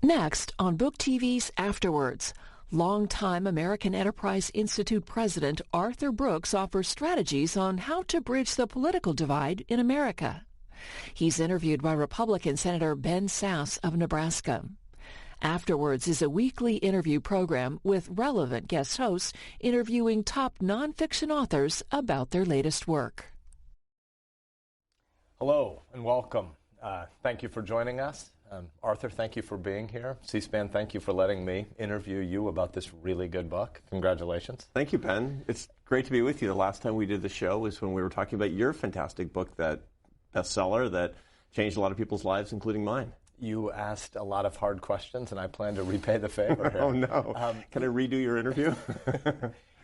Next on Book TV's Afterwards, Longtime American Enterprise Institute President Arthur Brooks offers strategies on how to bridge the political divide in America. He's interviewed by Republican Senator Ben Sasse of Nebraska. Afterwards is a weekly interview program with relevant guest hosts interviewing top nonfiction authors about their latest work. Hello and welcome. Thank you for joining us. Arthur, thank you for being here. C-SPAN, thank you for letting me interview you about this really good book. Congratulations. Thank you, Ben. It's great to be with you. The last time we did the show was when we were talking about your fantastic book, that bestseller that changed a lot of people's lives, including mine. You asked a lot of hard questions, and I plan to repay the favor here. Oh, no. Can I redo your interview?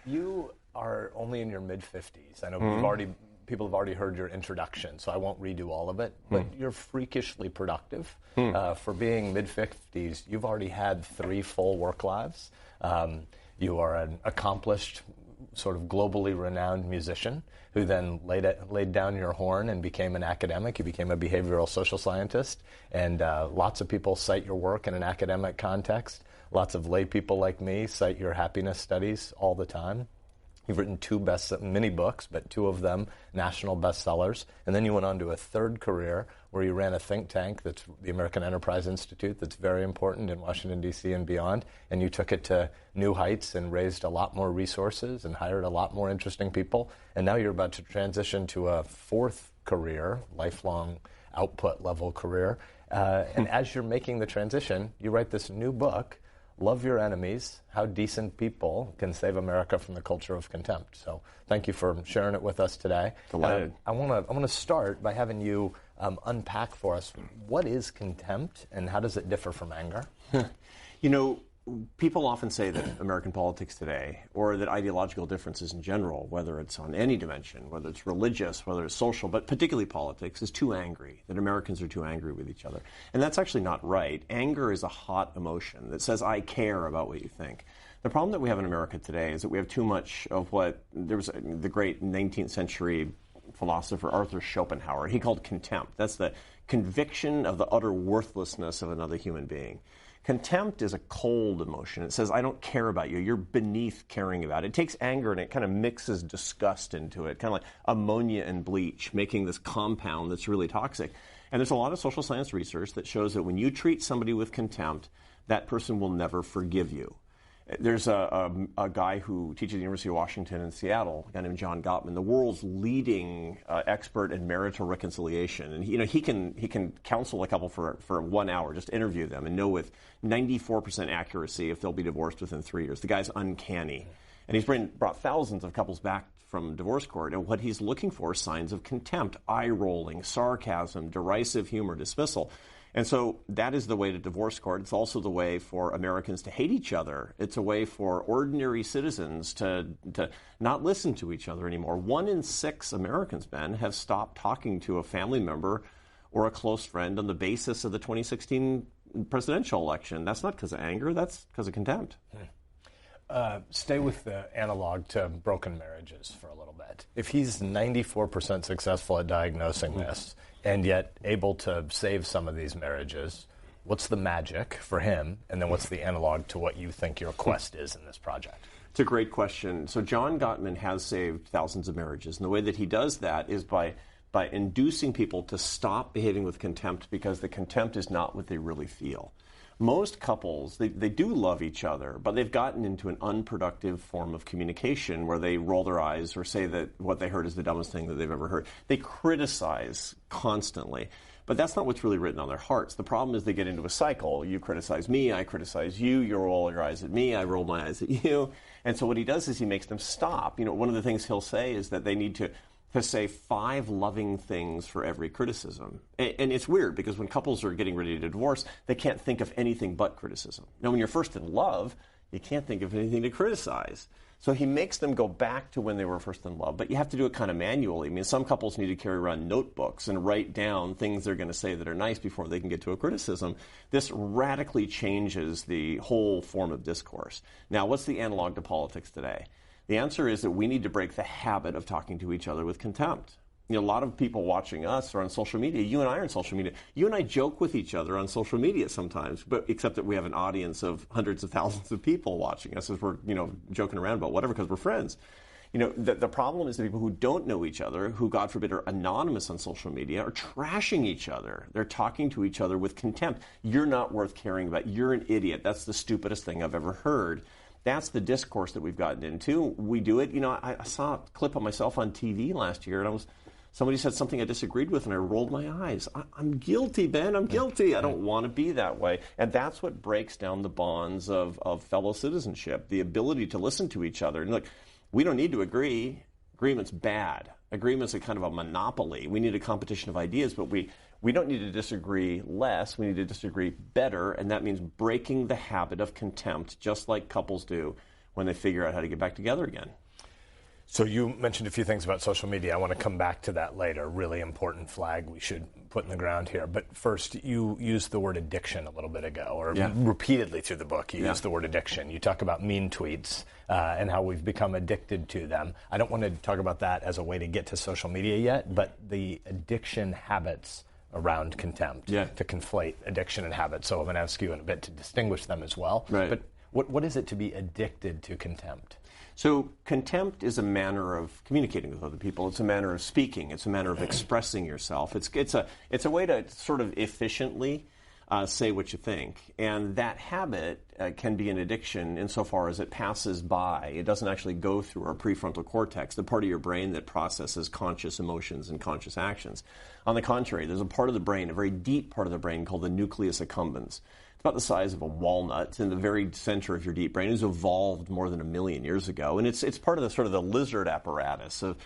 You are only in your mid-50s. I know people have already heard your introduction, so I won't redo all of it, but you're freakishly productive. For being mid-50s, you've already had 3 full work lives. You are an accomplished, sort of globally renowned musician who then laid down your horn and became an academic. You became a behavioral social scientist, and lots of people cite your work in an academic context. Lots of lay people like me cite your happiness studies all the time. You've written 2 mini books, but 2 of them national bestsellers. And then you went on to a 3rd career where you ran a think tank, that's the American Enterprise Institute, that's very important in Washington, D.C. and beyond. And you took it to new heights and raised a lot more resources and hired a lot more interesting people. And now you're about to transition to a 4th career, lifelong output level career. And as you're making the transition, you write this new book, Love Your Enemies, How Decent People Can Save America from the Culture of Contempt. So thank you for sharing it with us today. Delighted. I want to start by having you unpack for us, what is contempt and how does it differ from anger? You know, people often say that American politics today, or that ideological differences in general, whether it's on any dimension, whether it's religious, whether it's social, but particularly politics, is too angry, that Americans are too angry with each other. And that's actually not right. Anger is a hot emotion that says, I care about what you think. The problem that we have in America today is that we have too much of what, there was the great 19th century philosopher Arthur Schopenhauer, he called contempt. That's the conviction of the utter worthlessness of another human being. Contempt is a cold emotion. It says, I don't care about you. You're beneath caring about it. It takes anger and it kind of mixes disgust into it, kind of like ammonia and bleach, making this compound that's really toxic. And there's a lot of social science research that shows that when you treat somebody with contempt, that person will never forgive you. There's a guy who teaches at the University of Washington in Seattle, a guy named John Gottman, the world's leading expert in marital reconciliation. And he can counsel a couple for 1 hour, just interview them, and know with 94% accuracy if they'll be divorced within 3 years. The guy's uncanny. And he's brought thousands of couples back from divorce court, and what he's looking for is signs of contempt, eye-rolling, sarcasm, derisive humor, dismissal. And so that is the way to divorce court. It's also the way for Americans to hate each other. It's a way for ordinary citizens to not listen to each other anymore. 1 in 6 Americans, Ben, have stopped talking to a family member or a close friend on the basis of the 2016 presidential election. That's not because of anger. That's because of contempt. Stay with the analog to broken marriages for a little bit. If he's 94% successful at diagnosing this, and yet able to save some of these marriages, what's the magic for him? And then what's the analog to what you think your quest is in this project? It's a great question. So John Gottman has saved thousands of marriages. And the way that he does that is by inducing people to stop behaving with contempt, because the contempt is not what they really feel. Most couples, they do love each other, but they've gotten into an unproductive form of communication where they roll their eyes or say that what they heard is the dumbest thing that they've ever heard. They criticize constantly, but that's not what's really written on their hearts. The problem is they get into a cycle. You criticize me, I criticize you, you roll your eyes at me, I roll my eyes at you. And so what he does is he makes them stop. You know, one of the things he'll say is that they need to say 5 loving things for every criticism. And it's weird because when couples are getting ready to divorce, they can't think of anything but criticism. Now, when you're first in love, you can't think of anything to criticize. So he makes them go back to when they were first in love, but you have to do it kind of manually. I mean, some couples need to carry around notebooks and write down things they're going to say that are nice before they can get to a criticism. This radically changes the whole form of discourse. Now, what's the analog to politics today? The answer is that we need to break the habit of talking to each other with contempt. A lot of people watching us are on social media. You and I are on social media. You and I joke with each other on social media sometimes, but except that we have an audience of hundreds of thousands of people watching us as we're, joking around about whatever because we're friends. The problem is the people who don't know each other, who, God forbid, are anonymous on social media, are trashing each other. They're talking to each other with contempt. You're not worth caring about. You're an idiot. That's the stupidest thing I've ever heard. That's the discourse that we've gotten into. We do it. I saw a clip of myself on TV last year, and somebody said something I disagreed with, and I rolled my eyes. I'm guilty, Ben. I'm guilty. I don't want to be that way. And that's what breaks down the bonds of fellow citizenship, the ability to listen to each other. And look, we don't need to agree. Agreement's bad. Agreement's a kind of a monopoly. We need a competition of ideas, but we don't need to disagree less. We need to disagree better, and that means breaking the habit of contempt, just like couples do when they figure out how to get back together again. So you mentioned a few things about social media. I want to come back to that later. Really important flag we should put in the ground here. But first, you used the word addiction a little bit ago, or repeatedly through the book, you used the word addiction. You talk about mean tweets and how we've become addicted to them. I don't want to talk about that as a way to get to social media yet, but the addiction habits around contempt, to conflate addiction and habit. So I'm going to ask you in a bit to distinguish them as well. Right. But what is it to be addicted to contempt? So contempt is a manner of communicating with other people. It's a manner of speaking. It's a manner of expressing yourself. It's a way to sort of efficiently say what you think. And that habit can be an addiction insofar as it passes by. It doesn't actually go through our prefrontal cortex, the part of your brain that processes conscious emotions and conscious actions. On the contrary, there's a part of the brain, a very deep part of the brain called the nucleus accumbens. About the size of a walnut. It's in the very center of your deep brain. It was evolved more than 1 million years ago, and it's part of the sort of the lizard apparatus of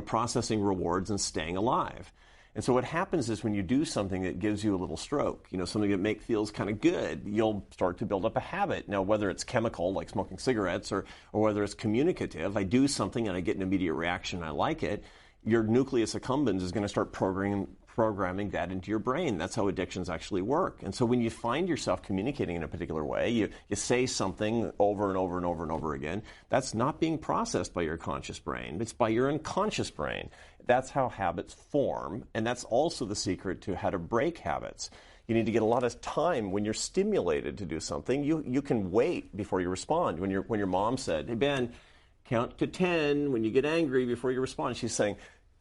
processing rewards and staying alive. And so what happens is when you do something that gives you a little stroke, something that feels kind of good, you'll start to build up a habit. Now, whether it's chemical, like smoking cigarettes, or whether it's communicative, I do something and I get an immediate reaction and I like it, your nucleus accumbens is going to start programming that into your brain. That's how addictions actually work. And so when you find yourself communicating in a particular way, you say something over and over and over and over again, that's not being processed by your conscious brain. It's by your unconscious brain. That's how habits form, and that's also the secret to how to break habits. You need to get a lot of time when you're stimulated to do something. You can wait before you respond. When your mom said, "Hey, Ben, count to 10 when you get angry before you respond," she's saying,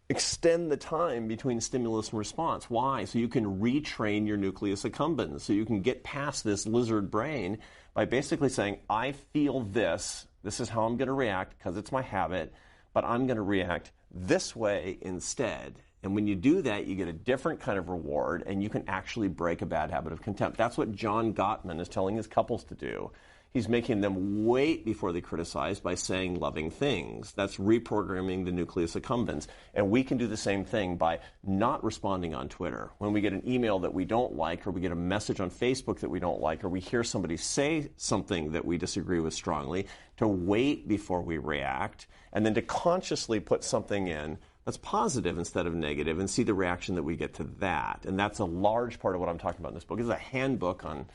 extend the time between stimulus and response. Why? So you can retrain your nucleus accumbens. So you can get past this lizard brain by basically saying, I feel this. This is how I'm going to react because it's my habit, but I'm going to react this way instead. And when you do that, you get a different kind of reward, and you can actually break a bad habit of contempt. That's what John Gottman is telling his couples to do. He's making them wait before they criticize by saying loving things. That's reprogramming the nucleus accumbens. And we can do the same thing by not responding on Twitter. When we get an email that we don't like, or we get a message on Facebook that we don't like, or we hear somebody say something that we disagree with strongly, to wait before we react, and then to consciously put something in that's positive instead of negative, and see the reaction that we get to that. And that's a large part of what I'm talking about in this book. It's a handbook on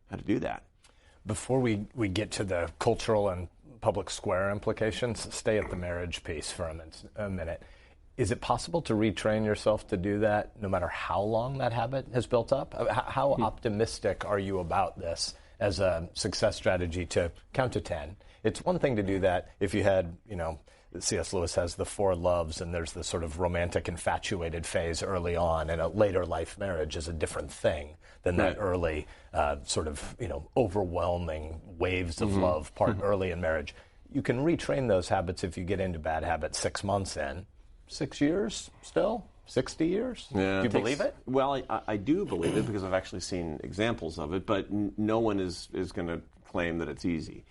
how to do that. Before we get to the cultural and public square implications, stay at the marriage piece for a minute. Is it possible to retrain yourself to do that no matter how long that habit has built up? How optimistic are you about this as a success strategy to count to 10? It's one thing to do that if you had, C.S. Lewis has the 4 loves, and there's the sort of romantic infatuated phase early on, and a later life marriage is a different thing than that early sort of, overwhelming waves of love part early in marriage. You can retrain those habits if you get into bad habits 6 months in. 6 years still? 60 years? Yeah, do you believe it? Well, I do believe it because I've actually seen examples of it, but no one is going to claim that it's easy.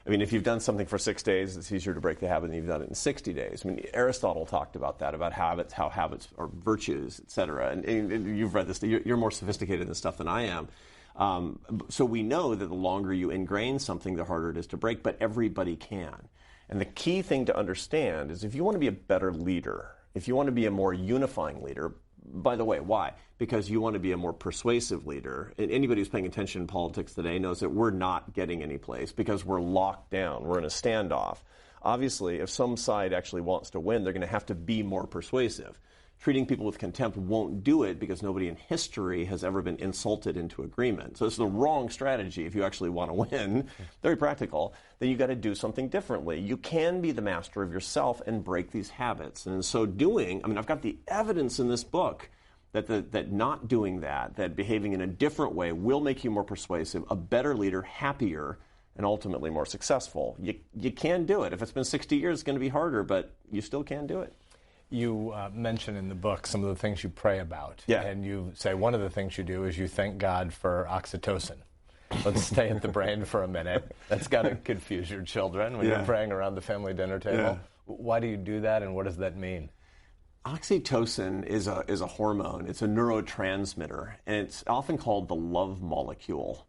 I mean, if you've done something for 6 days, it's easier to break the habit than you've done it in 60 days. I mean, Aristotle talked about that, about habits, how habits are virtues, et cetera. And you've read this. You're more sophisticated in this stuff than I am. So we know that the longer you ingrain something, the harder it is to break, but everybody can. And the key thing to understand is if you want to be a better leader, if you want to be a more unifying leader, by the way, why? Because you want to be a more persuasive leader. And anybody who's paying attention in politics today knows that we're not getting any place because we're locked down. We're in a standoff. Obviously, if some side actually wants to win, they're going to have to be more persuasive. treating people with contempt won't do it because nobody in history has ever been insulted into agreement. So it's the wrong strategy if you actually want to win. Very practical. Then you got to do something differently. You can be the master of yourself and break these habits. And in so doing, I've got the evidence in this book that not doing that behaving in a different way will make you more persuasive, a better leader, happier, and ultimately more successful. You can do it. If it's been 60 years, it's going to be harder, but you still can do it. You mention in the book some of the things you pray about. Yeah. And you say one of the things you do is you thank God for oxytocin. Let's stay at the brain for a minute. That's got to confuse your children when you're praying around the family dinner table. Yeah. Why do you do that, and what does that mean? Oxytocin is a hormone. It's a neurotransmitter, and it's often called the love molecule.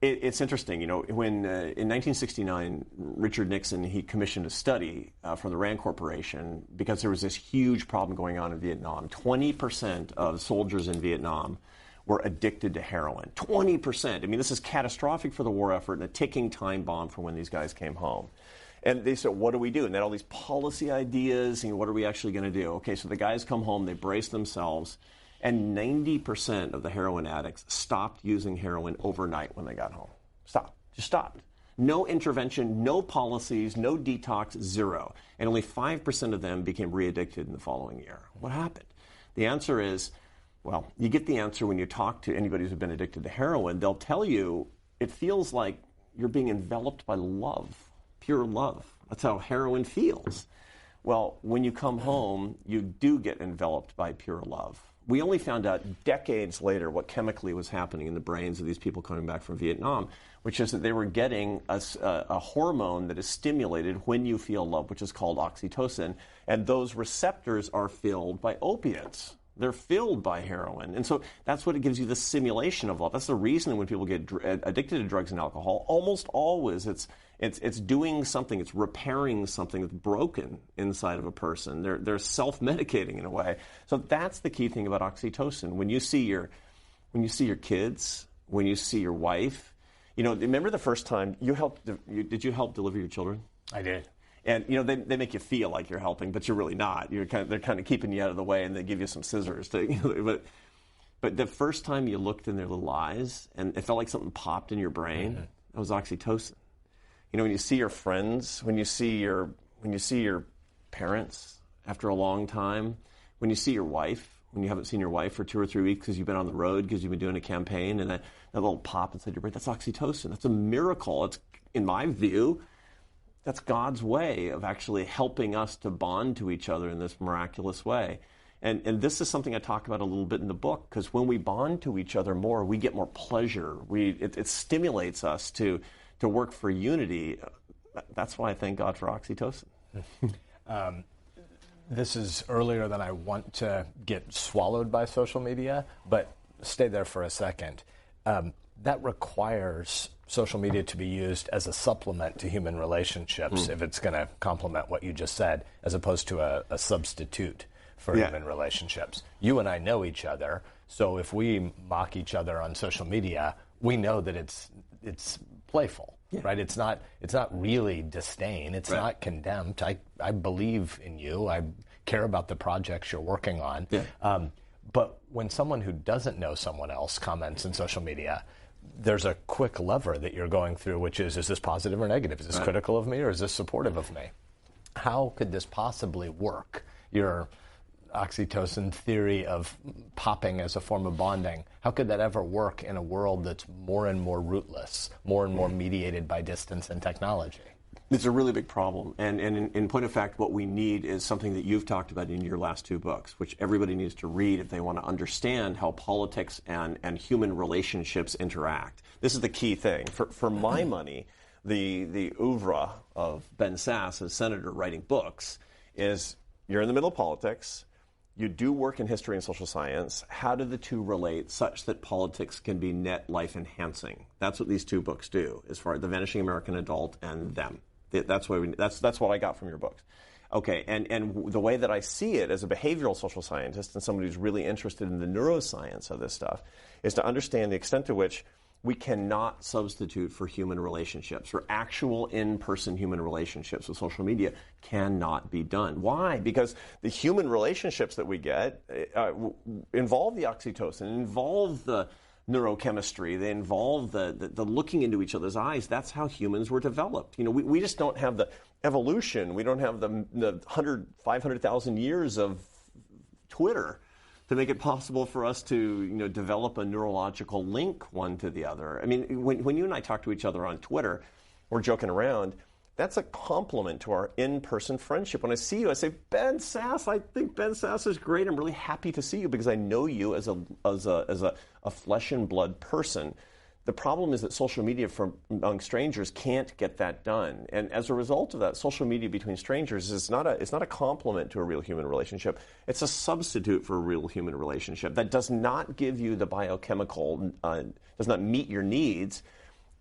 It's interesting, when in 1969, Richard Nixon, he commissioned a study from the Rand Corporation because there was this huge problem going on in Vietnam. 20% of soldiers in Vietnam were addicted to heroin. 20%. This is catastrophic for the war effort and a ticking time bomb for when these guys came home. And they said, what do we do? And they had all these policy ideas, and what are we actually going to do? Okay, so the guys come home, they brace themselves, and 90% of the heroin addicts stopped using heroin overnight when they got home. Just stopped. No intervention, no policies, no detox, zero. And only 5% of them became re-addicted in the following year. What happened? The answer is, well, you get the answer when you talk to anybody who's been addicted to heroin. They'll tell you it feels like you're being enveloped by love, pure love. That's how heroin feels. Well, when you come home, you do get enveloped by pure love. We only found out decades later what chemically was happening in the brains of these people coming back from Vietnam, which is that they were getting a hormone that is stimulated when you feel love, which is called oxytocin, and those receptors are filled by opiates. They're filled by heroin. And so that's what it gives you, the simulation of love. That's the reason when people get addicted to drugs and alcohol, almost always it's doing something, it's repairing something that's broken inside of a person. They're self-medicating in a way. So that's the key thing about oxytocin. When you see your kids, when you see your wife, remember the first time did you help deliver your children? I did. And they make you feel like you're helping, but you're really not. They're kind of keeping you out of the way, and they give you some scissors. But the first time you looked in their little eyes, and it felt like something popped in your brain, that was oxytocin. When you see your friends, when you see your parents after a long time, when you see your wife, when you haven't seen your wife for 2 or 3 weeks because you've been on the road, because you've been doing a campaign, and that little pop inside your brain, that's oxytocin. That's a miracle. It's, in my view, that's God's way of actually helping us to bond to each other in this miraculous way. And this is something I talk about a little bit in the book, because when we bond to each other more, we get more pleasure. It stimulates us to work for unity. That's why I thank God for oxytocin. This is earlier than I want to get swallowed by social media, but stay there for a second. That requires social media to be used as a supplement to human relationships if it's going to complement what you just said, as opposed to a substitute for human relationships. You and I know each other, so if we mock each other on social media, we know that it's playful, right? It's not really disdain. It's not contempt. I believe in you. I care about the projects you're working on. But when someone who doesn't know someone else comments in social media, there's a quick lever that you're going through, which is this positive or negative? Is this critical of me, or is this supportive of me? How could this possibly work? Your oxytocin theory of popping as a form of bonding, how could that ever work in a world that's more and more rootless, more and more mediated by distance and technology? It's a really big problem. And in point of fact, what we need is something that you've talked about in your last 2 books, which everybody needs to read if they want to understand how politics and human relationships interact. This is the key thing. For my money, the oeuvre of Ben Sasse as senator writing books is you're in the middle of politics, you do work in history and social science. How do the two relate such that politics can be net life enhancing? That's what these 2 books do, as far as The Vanishing American Adult and Them. That's what I got from your books. Okay, and the way that I see it as a behavioral social scientist and somebody who's really interested in the neuroscience of this stuff is to understand the extent to which we cannot substitute for human relationships, for actual in-person human relationships with social media cannot be done. Why? Because the human relationships that we get involve the oxytocin, involve the neurochemistry, they involve the looking into each other's eyes. That's how humans were developed. We just don't have the evolution. We don't have the 500,000 years of Twitter to make it possible for us to develop a neurological link one to the other. I mean, when you and I talk to each other on Twitter, we're joking around, that's a compliment to our in-person friendship. When I see you, I say, Ben Sasse, I think Ben Sasse is great. I'm really happy to see you because I know you as a flesh and blood person. The problem is that social media among strangers can't get that done. And as a result of that, social media between strangers is not a complement to a real human relationship. It's a substitute for a real human relationship that does not give you the biochemical, does not meet your needs.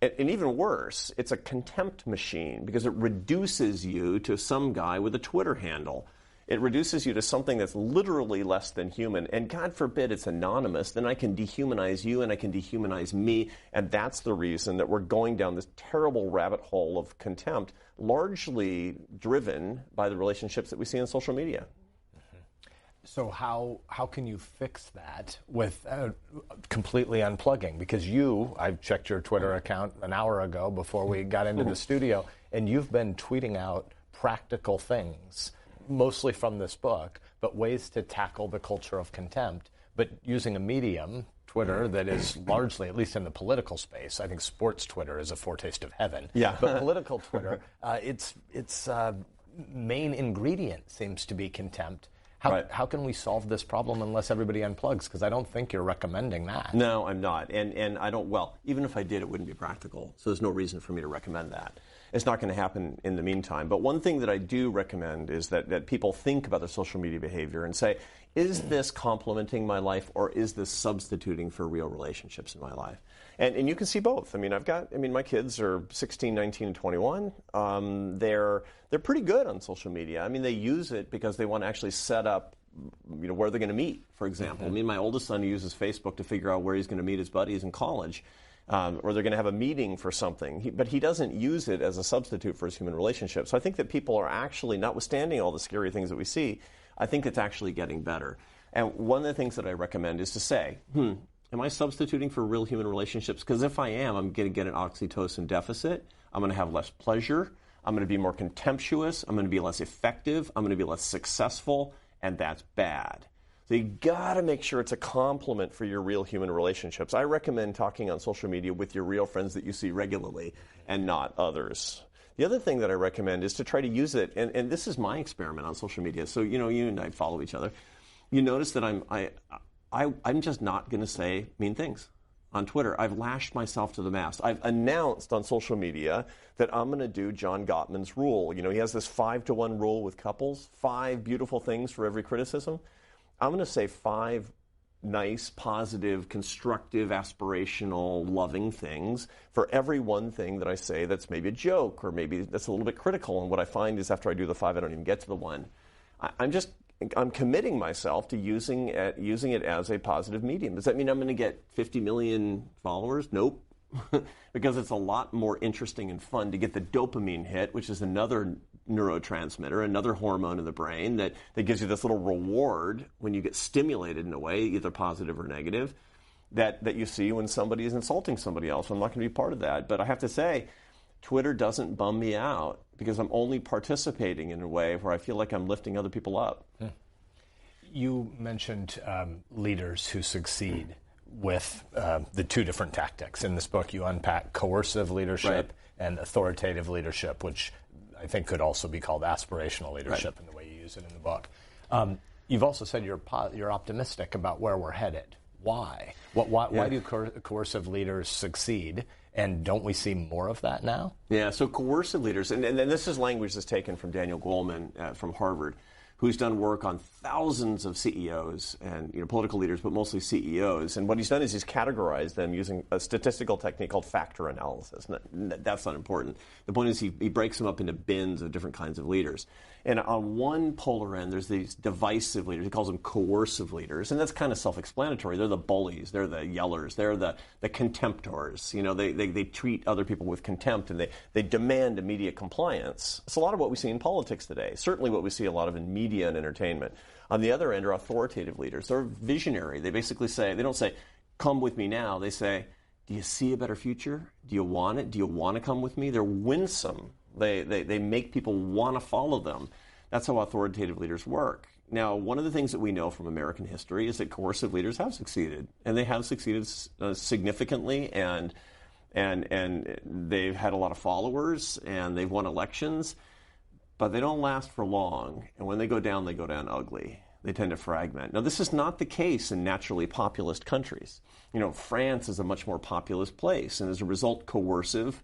And even worse, it's a contempt machine because it reduces you to some guy with a Twitter handle. It reduces you to something that's literally less than human. And God forbid it's anonymous. Then I can dehumanize you and I can dehumanize me. And that's the reason that we're going down this terrible rabbit hole of contempt, largely driven by the relationships that we see on social media. So how can you fix that with completely unplugging? Because I checked your Twitter account an hour ago before we got into the studio, and you've been tweeting out practical things, mostly from this book, but ways to tackle the culture of contempt, but using a medium, Twitter, that is largely, at least in the political space, I think sports Twitter is a foretaste of heaven. Yeah. But political Twitter, its main ingredient seems to be contempt. How can we solve this problem unless everybody unplugs? Because I don't think you're recommending that. No, I'm not. And I don't, even if I did, it wouldn't be practical. So there's no reason for me to recommend that. It's not going to happen in the meantime. But one thing that I do recommend is that people think about their social media behavior and say, is this complementing my life or is this substituting for real relationships in my life? And you can see both. I mean, my kids are 16, 19, and 21. They're pretty good on social media. I mean, they use it because they want to actually set up, where they're going to meet, for example. I mean, my oldest son uses Facebook to figure out where he's going to meet his buddies in college. Or they're going to have a meeting for something. But he doesn't use it as a substitute for his human relationship. So I think that people are actually, notwithstanding all the scary things that we see, I think it's actually getting better. And one of the things that I recommend is to say, am I substituting for real human relationships? Because if I am, I'm going to get an oxytocin deficit. I'm going to have less pleasure. I'm going to be more contemptuous. I'm going to be less effective. I'm going to be less successful. And that's bad. So you got to make sure it's a complement for your real human relationships. I recommend talking on social media with your real friends that you see regularly and not others. The other thing that I recommend is to try to use it, and this is my experiment on social media. So, you and I follow each other. You notice that I'm just not going to say mean things on Twitter. I've lashed myself to the mast. I've announced on social media that I'm going to do John Gottman's rule. He has this 5-to-1 rule with couples, 5 beautiful things for every criticism. I'm going to say 5 nice, positive, constructive, aspirational, loving things for every one thing that I say that's maybe a joke or maybe that's a little bit critical. And what I find is after I do the 5, I don't even get to the 1. I'm committing myself to using it as a positive medium. Does that mean I'm going to get 50 million followers? Nope. Because it's a lot more interesting and fun to get the dopamine hit, which is another neurotransmitter, another hormone in the brain that gives you this little reward when you get stimulated in a way, either positive or negative, that you see when somebody is insulting somebody else. I'm not going to be part of that. But I have to say, Twitter doesn't bum me out because I'm only participating in a way where I feel like I'm lifting other people up. You mentioned leaders who succeed with the 2 different tactics. In this book, you unpack coercive leadership and authoritative leadership, which I think could also be called aspirational leadership in the way you use it in the book. You've also said you're optimistic about where we're headed. Why? Why do coercive leaders succeed? And don't we see more of that now? Yeah, so coercive leaders, and this is language that's taken from Daniel Goleman from Harvard, who's done work on thousands of CEOs and political leaders, but mostly CEOs. And what he's done is he's categorized them using a statistical technique called factor analysis. That's not important. The point is he breaks them up into bins of different kinds of leaders. And on one polar end, there's these divisive leaders. He calls them coercive leaders. And that's kind of self-explanatory. They're the bullies. They're the yellers. They're the contemptors. They treat other people with contempt, and they demand immediate compliance. It's a lot of what we see in politics today. Certainly what we see a lot of in media and entertainment. On the other end are authoritative leaders. They're visionary. They basically say, they don't say, come with me now. They say, do you see a better future? Do you want it? Do you want to come with me? They're winsome. They make people want to follow them. That's how authoritative leaders work. Now, one of the things that we know from American history is that coercive leaders have succeeded, and they have succeeded significantly, and they've had a lot of followers, and they've won elections, but they don't last for long. And when they go down ugly. They tend to fragment. Now, this is not the case in naturally populist countries. France is a much more populous place, and as a result, coercive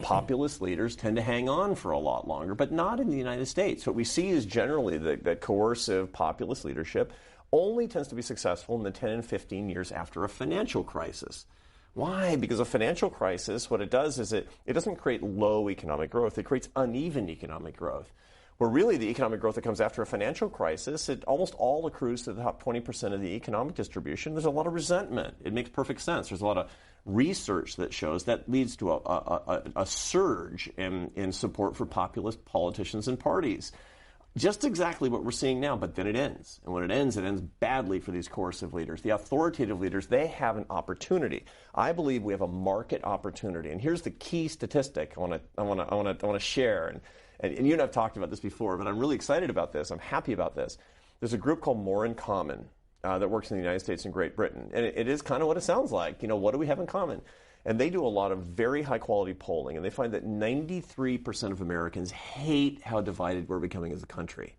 populist leaders tend to hang on for a lot longer, but not in the United States. What we see is generally that coercive populist leadership only tends to be successful in the 10 and 15 years after a financial crisis. Why? Because a financial crisis, what it does is it doesn't create low economic growth. It creates uneven economic growth. Where really the economic growth that comes after a financial crisis, it almost all accrues to the top 20% of the economic distribution. There's a lot of resentment. It makes perfect sense. There's a lot of research that shows that leads to a surge in support for populist politicians and parties. Just exactly what we're seeing now, but then it ends. And when it ends badly for these coercive leaders. The authoritative leaders, they have an opportunity. I believe we have a market opportunity. And here's the key statistic I want to share. And you and I have talked about this before, but I'm really excited about this. I'm happy about this. There's a group called More in Common that works in the United States and Great Britain. And it is kind of what it sounds like. What do we have in common? And they do a lot of very high-quality polling, and they find that 93% of Americans hate how divided we're becoming as a country.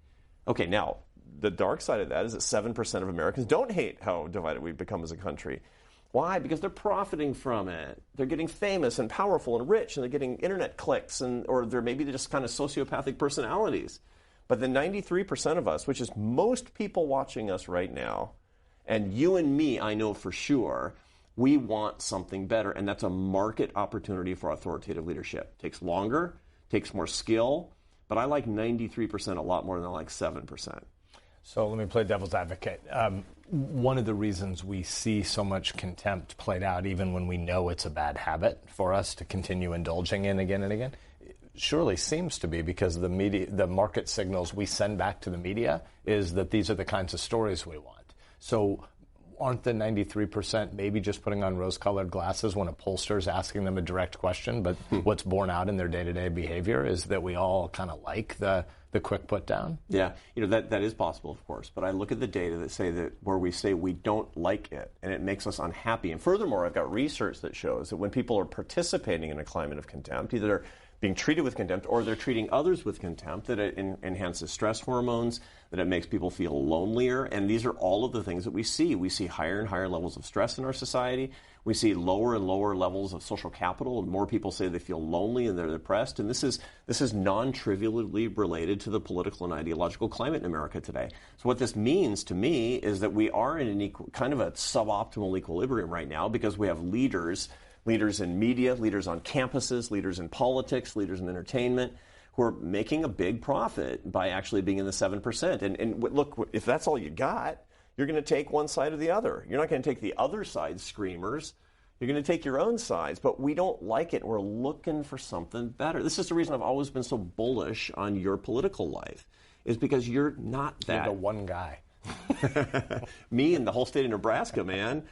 Okay, now, the dark side of that is that 7% of Americans don't hate how divided we've become as a country. Why? Because they're profiting from it. They're getting famous and powerful and rich, and they're getting internet clicks, or they're maybe just kind of sociopathic personalities. But the 93% of us, which is most people watching us right now, and you and me, I know for sure, we want something better, and that's a market opportunity for authoritative leadership. It takes longer, takes more skill, but I like 93% a lot more than I like 7%. So let me play devil's advocate. One of the reasons we see so much contempt played out, even when we know it's a bad habit for us to continue indulging in again and again, surely seems to be because the market signals we send back to the media is that these are the kinds of stories we want. So aren't the 93% maybe just putting on rose-colored glasses when a pollster is asking them a direct question, but what's borne out in their day-to-day behavior is that we all kind of like the quick put down? Yeah, that is possible, of course, but I look at the data that say that where we say we don't like it, and it makes us unhappy. And furthermore, I've got research that shows that when people are participating in a climate of contempt, either they're being treated with contempt or they're treating others with contempt, that it enhances stress hormones, that it makes people feel lonelier. And these are all of the things that we see. We see higher and higher levels of stress in our society. We see lower and lower levels of social capital, and more people say they feel lonely and they're depressed. And this is non-trivially related to the political and ideological climate in America today. So what this means to me is that we are in kind of a suboptimal equilibrium right now because we have leaders in media, leaders on campuses, leaders in politics, leaders in entertainment, who are making a big profit by actually being in the 7%. And look, if that's all you got, you're going to take one side or the other. You're not going to take the other side's screamers. You're going to take your own sides. But we don't like it. We're looking for something better. This is the reason I've always been so bullish on your political life, is because you're not that. You're the one guy. Me and the whole state of Nebraska, man.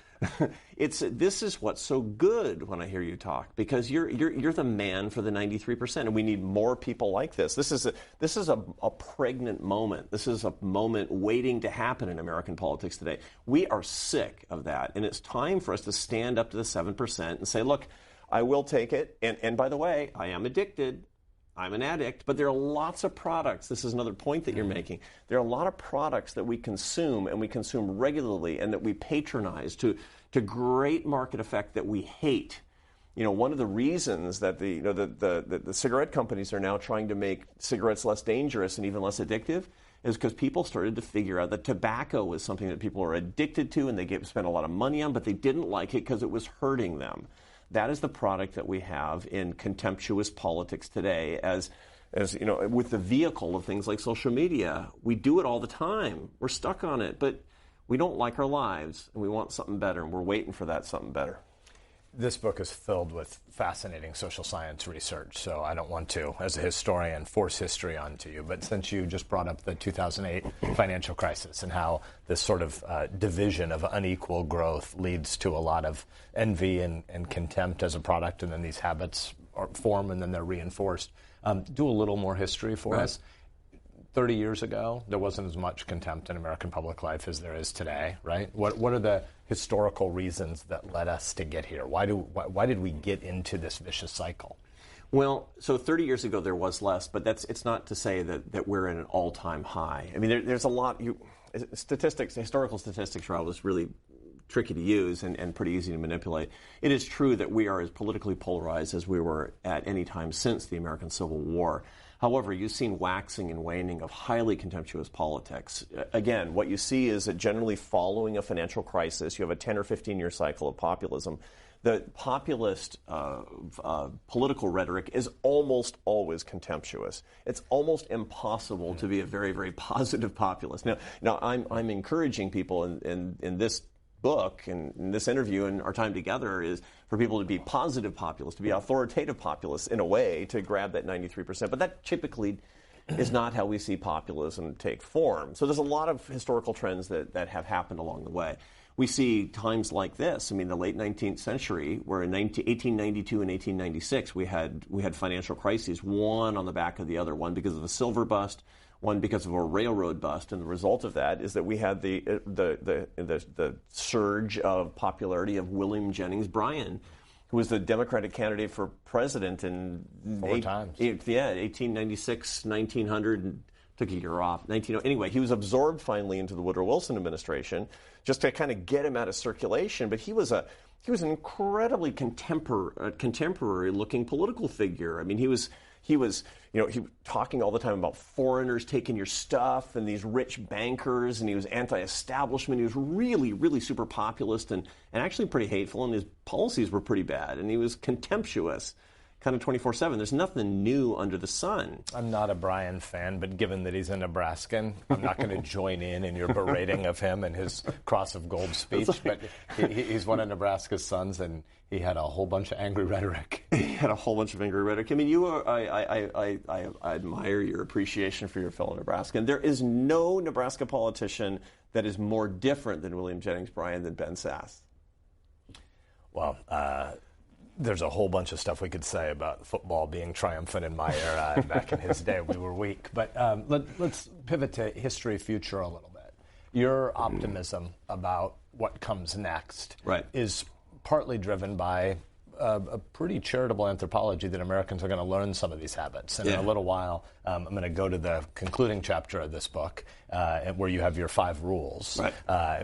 This is what's so good when I hear you talk, because you're the man for the 93%, and we need more people like this. This is a pregnant moment. This is a moment waiting to happen in American politics today. We are sick of that, and it's time for us to stand up to the 7% and say, look, I will take it, and by the way, I am addicted. I'm an addict, but there are lots of products. This is another point that you're making. There are a lot of products that we consume, and we consume regularly, and that we patronize to great market effect that we hate. One of the reasons that the cigarette companies are now trying to make cigarettes less dangerous and even less addictive is because people started to figure out that tobacco was something that people are addicted to and they spent a lot of money on, but they didn't like it because it was hurting them. That is the product that we have in contemptuous politics today as you know, with the vehicle of things like social media. We do it all the time. We're stuck on it, but we don't like our lives, and we want something better, and we're waiting for that something better. This book is filled with fascinating social science research, so I don't want to, as a historian, force history onto you. But since you just brought up the 2008 financial crisis and how this sort of division of unequal growth leads to a lot of envy and contempt as a product, and then these habits form and then they're reinforced, do a little more history for us. 30 years ago, there wasn't as much contempt in American public life as there is today, right? What are the historical reasons that led us to get here? Why did we get into this vicious cycle? Well, so 30 years ago there was less, but it's not to say that we're at an all-time high. I mean, there's a lot. Historical statistics are always really tricky to use and pretty easy to manipulate. It is true that we are as politically polarized as we were at any time since the American Civil War. However, you've seen waxing and waning of highly contemptuous politics. Again, what you see is that generally following a financial crisis, you have a 10 or 15-year cycle of populism. The populist political rhetoric is almost always contemptuous. It's almost impossible to be a very, very positive populist. Now I'm encouraging people in this book and in this interview and our time together is for people to be positive populists, to be authoritative populists in a way, to grab that 93%. But that typically is not how we see populism take form. So there's a lot of historical trends that have happened along the way. We see times like this. I mean, the late 19th century, where in 1892 and 1896 we had financial crises, one on the back of the other, one because of a silver bust, one because of a railroad bust, and the result of that is that we had the surge of popularity of William Jennings Bryan, who was the Democratic candidate for president in 1896, 1900, and took a year off. Anyway, he was absorbed finally into the Woodrow Wilson administration just to kind of get him out of circulation. But he was an incredibly contemporary-looking political figure. I mean, he was talking all the time about foreigners taking your stuff and these rich bankers, and he was anti-establishment. He was really, really super populist and actually pretty hateful, and his policies were pretty bad, and he was contemptuous, kind of 24/7. There's nothing new under the sun. I'm not a Bryan fan, but given that he's a Nebraskan, I'm not going to join in your berating of him and his Cross of Gold speech, but he's one of Nebraska's sons, and he had a whole bunch of angry rhetoric. He had a whole bunch of angry rhetoric. I mean, I admire your appreciation for your fellow Nebraskan. There is no Nebraska politician that is more different than William Jennings Bryan than Ben Sasse. Well, there's a whole bunch of stuff we could say about football being triumphant in my era. Back in his day, we were weak. But let's pivot to history, future a little bit. Your optimism about what comes next is partly driven by a pretty charitable anthropology that Americans are going to learn some of these habits. And in a little while, I'm going to go to the concluding chapter of this book where you have your 5 rules,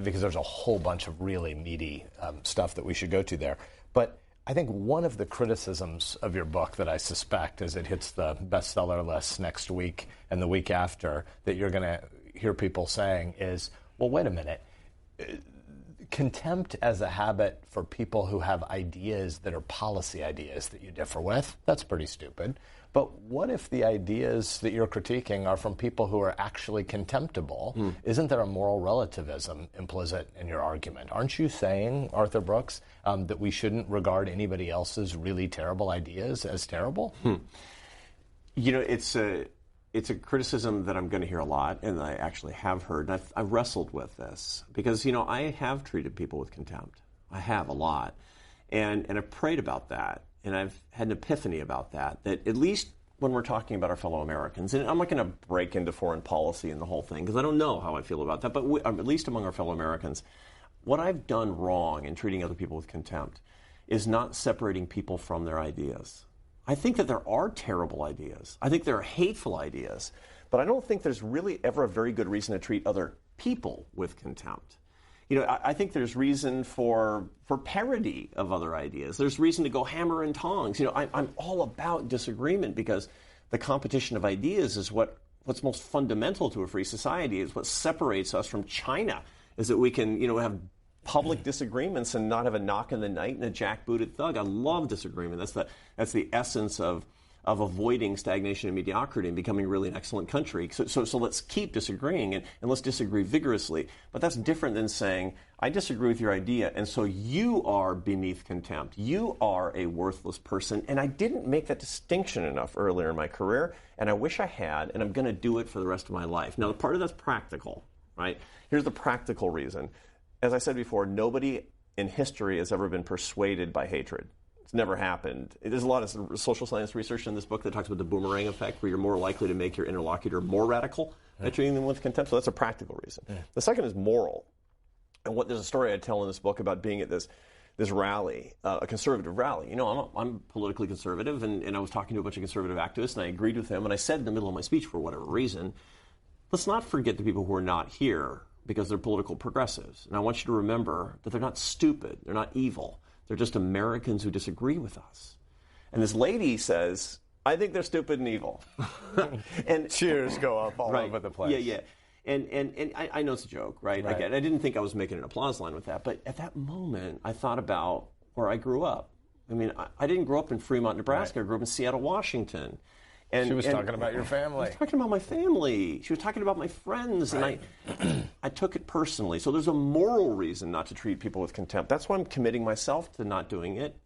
because there's a whole bunch of really meaty stuff that we should go to there. But I think one of the criticisms of your book that I suspect as it hits the bestseller lists next week and the week after that you're going to hear people saying is, well, wait a minute. Contempt as a habit for people who have ideas that are policy ideas that you differ with, that's pretty stupid. But what if the ideas that you're critiquing are from people who are actually contemptible? Isn't there a moral relativism implicit in your argument? Aren't you saying, Arthur Brooks, that we shouldn't regard anybody else's really terrible ideas as terrible? You know, it's a criticism that I'm going to hear a lot, and I actually have heard, and I've wrestled with this, because, I have treated people with contempt. I have a lot. And I've prayed about that, and I've had an epiphany about that at least when we're talking about our fellow Americans, and I'm not going to break into foreign policy and the whole thing, because I don't know how I feel about that, but at least among our fellow Americans, what I've done wrong in treating other people with contempt is not separating people from their ideas. I think that there are terrible ideas. I think there are hateful ideas. But I don't think there's really ever a very good reason to treat other people with contempt. I think there's reason for parody of other ideas. There's reason to go hammer and tongs. I'm all about disagreement because the competition of ideas is what what's most fundamental to a free society is what separates us from China, is that we can, have public disagreements and not have a knock in the night and a jackbooted thug. I love disagreement. That's the essence of avoiding stagnation and mediocrity and becoming really an excellent country. So let's keep disagreeing and let's disagree vigorously. But that's different than saying, I disagree with your idea, and so you are beneath contempt. You are a worthless person. And I didn't make that distinction enough earlier in my career, and I wish I had, and I'm going to do it for the rest of my life. Now, part of that's practical, right? Here's the practical reason. As I said before, nobody in history has ever been persuaded by hatred. It's never happened. There's a lot of social science research in this book that talks about the boomerang effect, where you're more likely to make your interlocutor more radical by treating them with contempt. So that's a practical reason. The second is moral. And there's a story I tell in this book about being at this rally, a conservative rally. I'm politically conservative, and I was talking to a bunch of conservative activists, and I agreed with them. And I said in the middle of my speech, for whatever reason, let's not forget the people who are not here because they're political progressives. And I want you to remember that they're not stupid. They're not evil. They're just Americans who disagree with us. And this lady says, I think they're stupid and evil. And cheers go up all over the place. Yeah. And I know it's a joke, right? I didn't think I was making an applause line with that. But at that moment, I thought about where I grew up. I mean, I didn't grow up in Fremont, Nebraska. I grew up in Seattle, Washington. And she was talking about your family. I was talking about my family. She was talking about my friends, and I took it personally. So there's a moral reason not to treat people with contempt. That's why I'm committing myself to not doing it.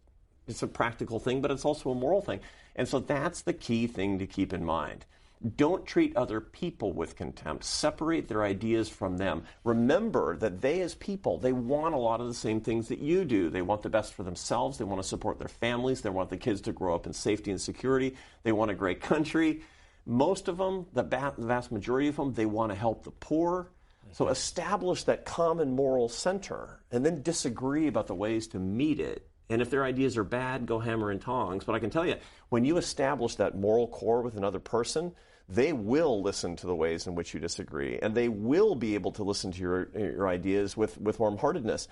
It's a practical thing, but it's also a moral thing. And so that's the key thing to keep in mind. Don't treat other people with contempt. Separate their ideas from them. Remember that they, as people, they want a lot of the same things that you do. They want the best for themselves. They want to support their families. They want the kids to grow up in safety and security. They want a great country. Most of them, the vast majority of them, they want to help the poor. So establish that common moral center and then disagree about the ways to meet it. And if their ideas are bad, go hammer and tongs. But I can tell you, when you establish that moral core with another person, they will listen to the ways in which you disagree, and they will be able to listen to your ideas with warm-heartedness.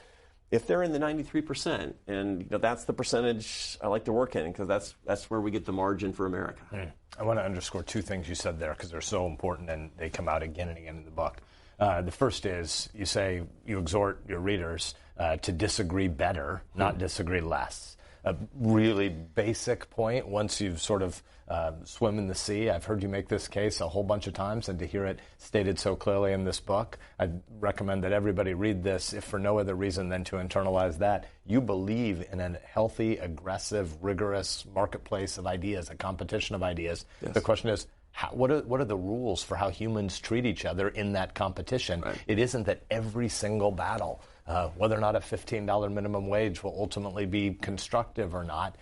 If they're in the 93%, and that's the percentage I like to work in, because that's where we get the margin for America. I want to underscore two things you said there, because they're so important, and they come out again and again in the book. The first is you exhort your readers to disagree better, not disagree less. A really basic point once you've sort of swim in the sea. I've heard you make this case a whole bunch of times, and to hear it stated so clearly in this book, I'd recommend that everybody read this, if for no other reason than to internalize that. You believe in a healthy, aggressive, rigorous marketplace of ideas, a competition of ideas. Yes. The question is, what are the rules for how humans treat each other in that competition? Right. It isn't that every single battle, whether or not a $15 minimum wage will ultimately be constructive or not,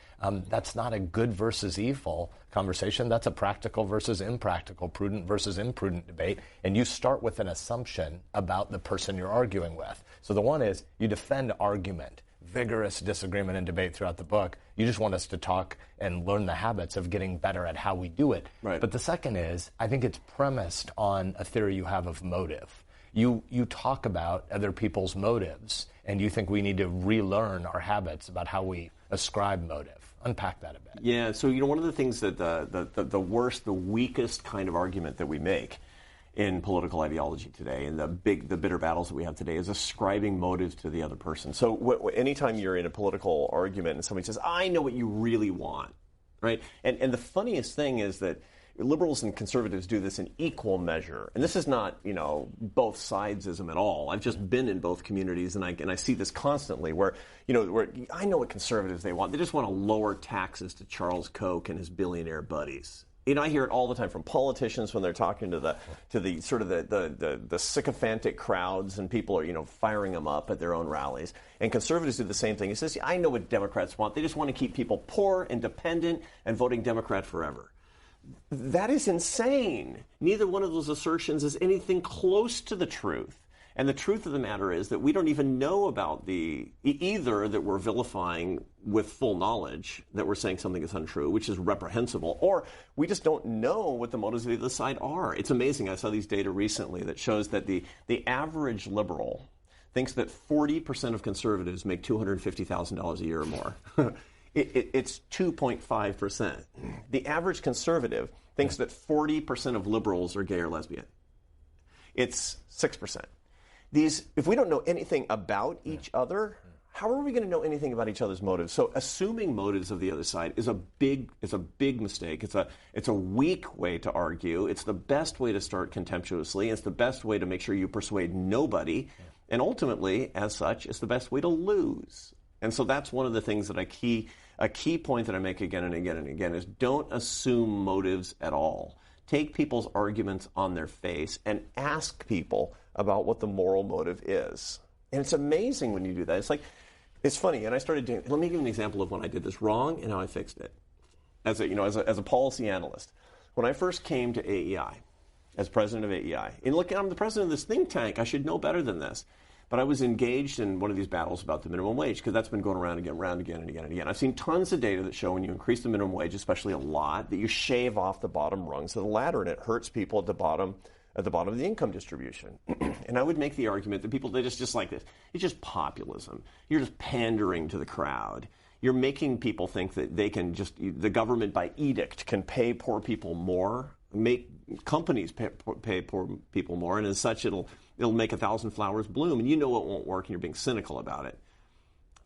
that's not a good versus evil conversation. That's a practical versus impractical, prudent versus imprudent debate. And you start with an assumption about the person you're arguing with. So the one is you defend argument, vigorous disagreement and debate throughout the book. You just want us to talk and learn the habits of getting better at how we do it. Right. But the second is, I think it's premised on a theory you have of motive. You talk about other people's motives, and you think we need to relearn our habits about how we ascribe motive. Unpack that a bit. Yeah, so one of the things that the worst, the weakest kind of argument that we make in political ideology today, and the bitter battles that we have today, is ascribing motives to the other person. So anytime you're in a political argument and somebody says, I know what you really want, right? And the funniest thing is that liberals and conservatives do this in equal measure. And this is not, both sidesism at all. I've just been in both communities, and I see this constantly where I know what conservatives they want. They just want to lower taxes to Charles Koch and his billionaire buddies. I hear it all the time from politicians when they're talking to the sort of the sycophantic crowds, and people are firing them up at their own rallies. And conservatives do the same thing. He says, I know what Democrats want. They just want to keep people poor and dependent and voting Democrat forever. That is insane. Neither one of those assertions is anything close to the truth. And the truth of the matter is that we don't even know about either that we're vilifying with full knowledge that we're saying something is untrue, which is reprehensible, or we just don't know what the motives of the other side are. It's amazing. I saw these data recently that shows that the average liberal thinks that 40% of conservatives make $250,000 a year or more. It's 2.5%. The average conservative thinks that 40% of liberals are gay or lesbian. It's 6%. If we don't know anything about each other, how are we going to know anything about each other's motives? So assuming motives of the other side is a big mistake. It's a weak way to argue. It's the best way to start contemptuously. It's the best way to make sure you persuade nobody. And ultimately, as such, it's the best way to lose. And so that's one of the things that a key point that I make again and again and again is don't assume motives at all. Take people's arguments on their face and ask people about what the moral motive is. And it's amazing when you do that. It's funny, and I started doing. Let me give you an example of when I did this wrong and how I fixed it. As a policy analyst, when I first came to AEI, as president of AEI, and look, I'm the president of this think tank. I should know better than this. But I was engaged in one of these battles about the minimum wage because that's been going around again and again. I've seen tons of data that show when you increase the minimum wage, especially a lot, that you shave off the bottom rungs of the ladder, and it hurts people at the bottom of the income distribution. And I would make the argument that people, they just like this. It's just populism. You're just pandering to the crowd. You're making people think that they can the government by edict can pay poor people more, make companies pay poor people more, and as such it'll make 1,000 flowers bloom, and you know it won't work, and you're being cynical about it.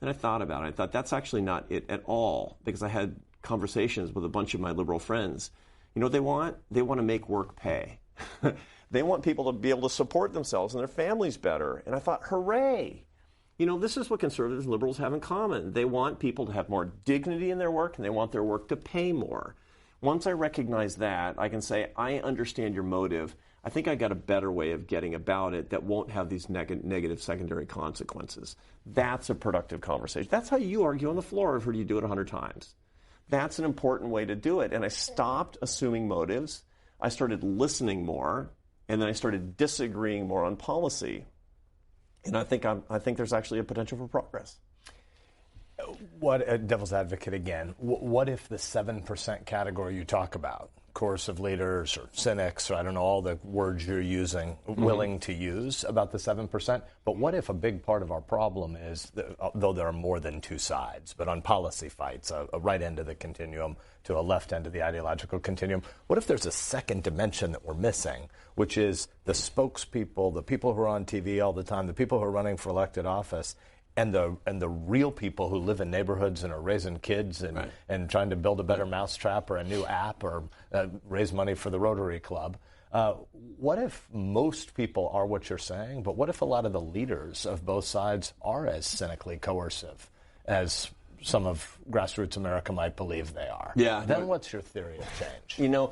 And I thought about it. I thought that's actually not it at all, because I had conversations with a bunch of my liberal friends. You know what they want? They want to make work pay. They want people to be able to support themselves and their families better. And I thought, hooray! You know, this is what conservatives and liberals have in common. They want people to have more dignity in their work, and they want their work to pay more. Once I recognize that, I can say, I understand your motive. I think I got a better way of getting about it that won't have these negative secondary consequences. That's a productive conversation. That's how you argue on the floor. I've heard you do it 100 times. That's an important way to do it. And I stopped assuming motives. I started listening more, and then I started disagreeing more on policy. And I think there's actually a potential for progress. What, devil's advocate again, what if the 7% category you talk about, coercive leaders or cynics, or I don't know, all the words you're using, willing to use about the 7%, but what if a big part of our problem is, though there are more than two sides, but on policy fights, a right end of the continuum to a left end of the ideological continuum, what if there's a second dimension that we're missing, which is the spokespeople, the people who are on TV all the time, the people who are running for elected office, and the real people who live in neighborhoods and are raising kids and trying to build a better mousetrap or a new app or raise money for the Rotary Club. What if most people are what you're saying, but what if a lot of the leaders of both sides are as cynically coercive as some of grassroots America might believe they are? Yeah. Then what's your theory of change? You know,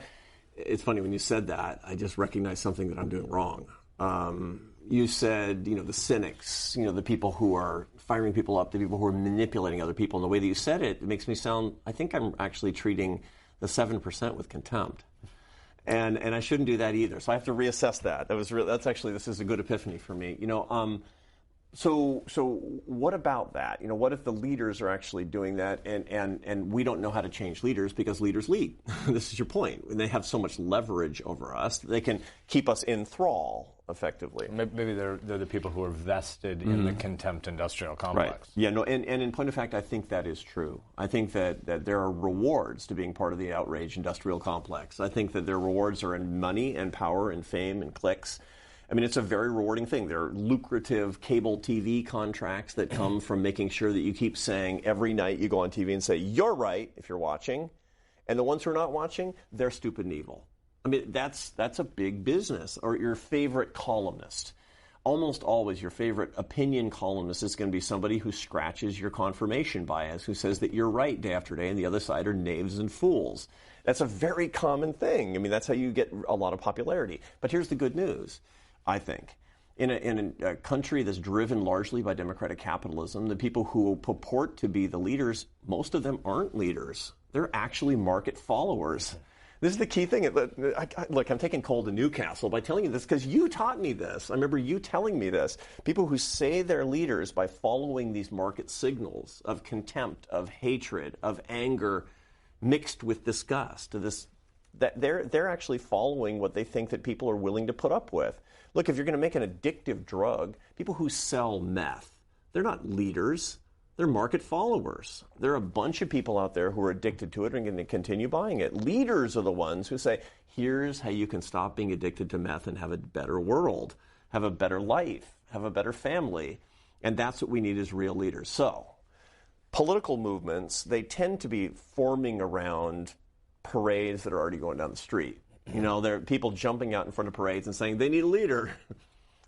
it's funny when you said that, I just recognized something that I'm doing wrong. You said, the cynics, the people who are firing people up, the people who are manipulating other people. And the way that you said it, it makes me sound, I think I'm actually treating the 7% with contempt. And I shouldn't do that either. So I have to reassess that. This is a good epiphany for me. So what about that? What if the leaders are actually doing that and we don't know how to change leaders because leaders lead? This is your point. And they have so much leverage over us that they can keep us in thrall effectively. Maybe they're the people who are vested in the contempt industrial complex. Right. Yeah, no, and in point of fact, I think that is true. I think that there are rewards to being part of the outrage industrial complex. I think that their rewards are in money and power and fame and clicks. I mean, it's a very rewarding thing. There are lucrative cable TV contracts that come from making sure that you keep saying every night you go on TV and say, you're right if you're watching, and the ones who are not watching, they're stupid and evil. I mean, that's a big business. Or your favorite columnist. Almost always your favorite opinion columnist is going to be somebody who scratches your confirmation bias, who says that you're right day after day and the other side are knaves and fools. That's a very common thing. I mean, that's how you get a lot of popularity. But here's the good news, I think. In a country that's driven largely by democratic capitalism, the people who purport to be the leaders, most of them aren't leaders. They're actually market followers. This is the key thing. Look, I'm taking cold to Newcastle by telling you this because you taught me this. I remember you telling me this. People who say they're leaders by following these market signals of contempt, of hatred, of anger, mixed with disgust, that they're actually following what they think that people are willing to put up with. Look, if you're going to make an addictive drug, people who sell meth, they're not leaders. They're market followers. There are a bunch of people out there who are addicted to it and going to continue buying it. Leaders are the ones who say, here's how you can stop being addicted to meth and have a better world, have a better life, have a better family. And that's what we need as real leaders. So, political movements, they tend to be forming around parades that are already going down the street. There are people jumping out in front of parades and saying they need a leader.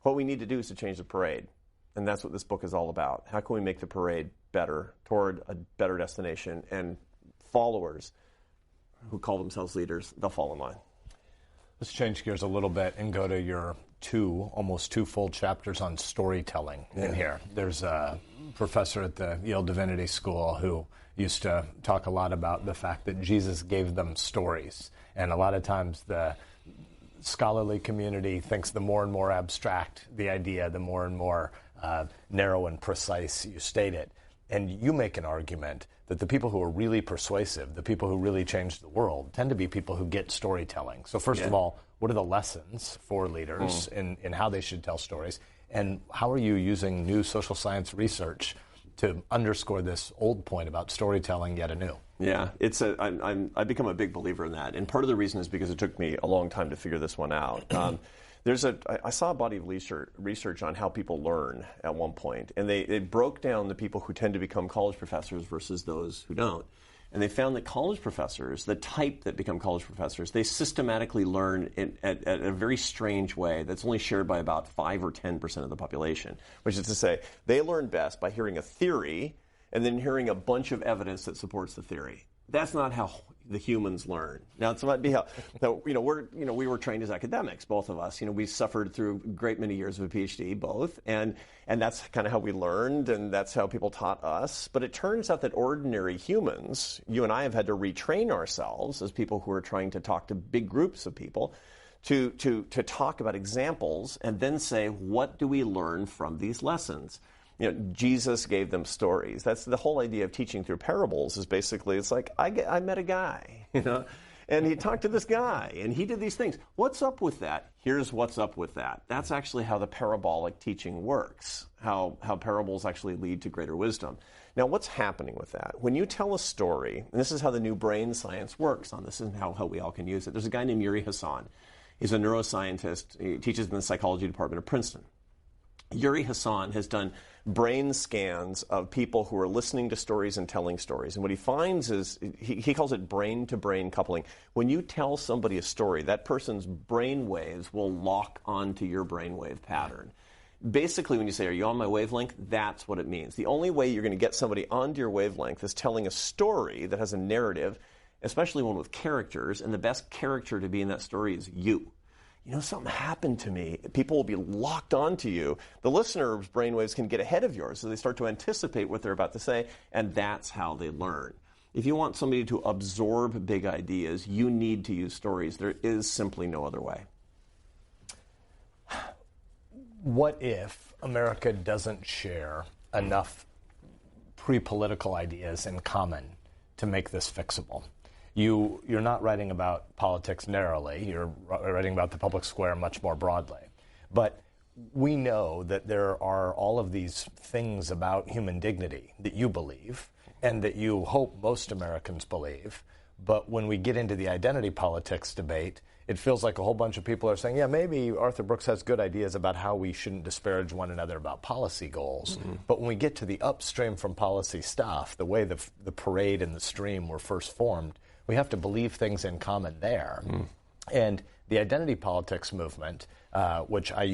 What we need to do is to change the parade. And that's what this book is all about. How can we make the parade better, toward a better destination? And followers who call themselves leaders, they'll fall in line. Let's change gears a little bit and go to your almost two full chapters on storytelling in here. There's a professor at the Yale Divinity School who used to talk a lot about the fact that Jesus gave them stories. And a lot of times the scholarly community thinks the more and more abstract the idea, the more and more narrow and precise you state it. And you make an argument that the people who are really persuasive, the people who really change the world, tend to be people who get storytelling. So first of all, what are the lessons for leaders in how they should tell stories? And how are you using new social science research to underscore this old point about storytelling yet anew? Yeah, I've become a big believer in that. And part of the reason is because it took me a long time to figure this one out. I saw a body of research on how people learn at one point, and they broke down the people who tend to become college professors versus those who don't. And they found that college professors, the type that become college professors, they systematically learn at a very strange way that's only shared by about 5 or 10% of the population, which is to say they learn best by hearing a theory and then hearing a bunch of evidence that supports the theory. That's not how the humans learn. Now, it might be how we were trained as academics, both of us. We suffered through a great many years of a PhD, both, and that's kind of how we learned, and that's how people taught us. But it turns out that ordinary humans, you and I, have had to retrain ourselves as people who are trying to talk to big groups of people, to talk about examples and then say, what do we learn from these lessons? Jesus gave them stories. That's the whole idea of teaching through parables. Is basically, it's like I met a guy, and he talked to this guy, and he did these things. What's up with that? Here's what's up with that. That's actually how the parabolic teaching works. How parables actually lead to greater wisdom. Now, what's happening with that? When you tell a story, and this is how the new brain science works. This is how we all can use it. There's a guy named Yuri Hassan. He's a neuroscientist. He teaches in the psychology department of Princeton. Yuri Hassan has done brain scans of people who are listening to stories and telling stories. And what he finds is, he calls it brain-to-brain coupling. When you tell somebody a story, that person's brain waves will lock onto your brainwave pattern. Basically, when you say, are you on my wavelength? That's what it means. The only way you're going to get somebody onto your wavelength is telling a story that has a narrative, especially one with characters, and the best character to be in that story is you. Something happened to me. People will be locked onto you. The listener's brainwaves can get ahead of yours, so they start to anticipate what they're about to say, and that's how they learn. If you want somebody to absorb big ideas, you need to use stories. There is simply no other way. What if America doesn't share enough pre-political ideas in common to make this fixable? You're not writing about politics narrowly. You're writing about the public square much more broadly. But we know that there are all of these things about human dignity that you believe and that you hope most Americans believe. But when we get into the identity politics debate, it feels like a whole bunch of people are saying, yeah, maybe Arthur Brooks has good ideas about how we shouldn't disparage one another about policy goals. Mm-hmm. But when we get to the upstream from policy stuff, the way the parade and the stream were first formed, we have to believe things in common there. Mm. And the identity politics movement, which I